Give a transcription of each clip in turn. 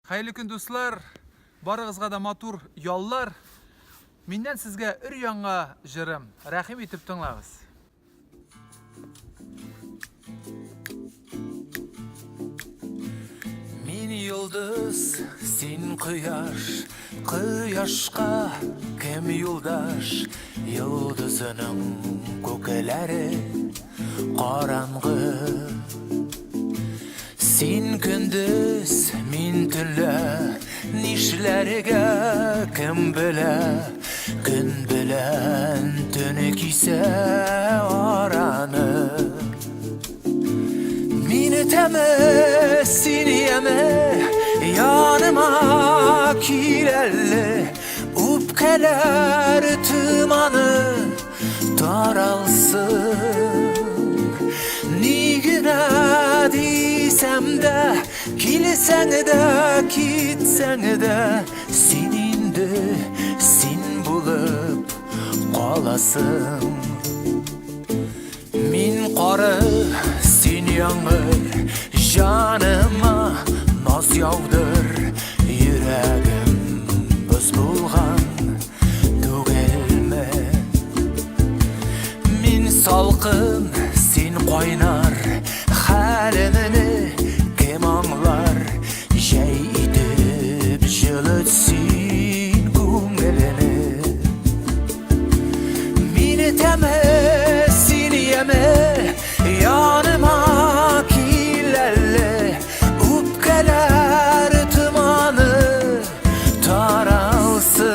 Hayırlı gün dostlar, barığızga da matur yollar. Menden sizge ür-yanga jırım, rahim etip tınlağız. Min yıldız, sen kıyaş, kıyaşka kim yoldaş? Yıldızının kökeleri karangı. Sen gündüz, min tünle, nişlerge kim bile? Gün bilen tünük ise aranı. Mini teme, seni yeme, yanıma kirelli. Upkeler tımanı daralsın. Nigine diysem de, kilsen de, kitsen de, senin de, sen bulup kalasın. Min qarı, sen yağmur, canıma naz yağdır. Yüreğim buz bulgan, tügelme. Min salqın, sen qaynar, halimini kim anlar? Jay edip jılıtsın көңілini. Mini teme, seni yeme, yanıma kirlerle. Upkeler tımanı taralsın.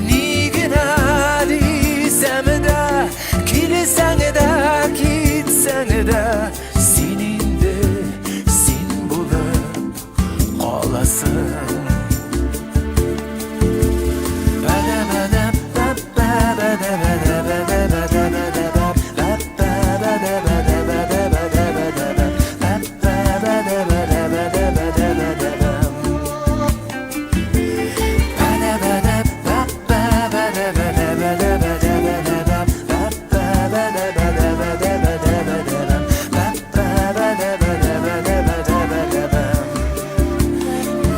Nigine diysem de, kilsen de, kitsen de, senin de, sen bulup kalasın.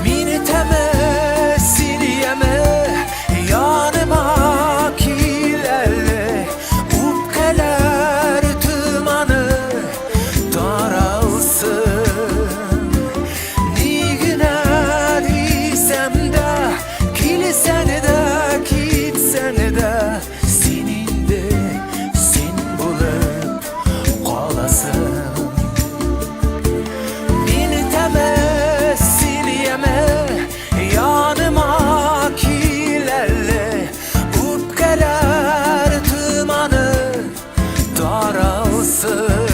Mini teme, seni yeme, yanıma kirlerle. Upkeler tımanı daralsın. Nigine diysem de, kilsen de, kitsen de, senin de, sen bulup kalasın. Mini teme, seni yeme, yanıma kirlerle. Upkeler tımanı daralsın.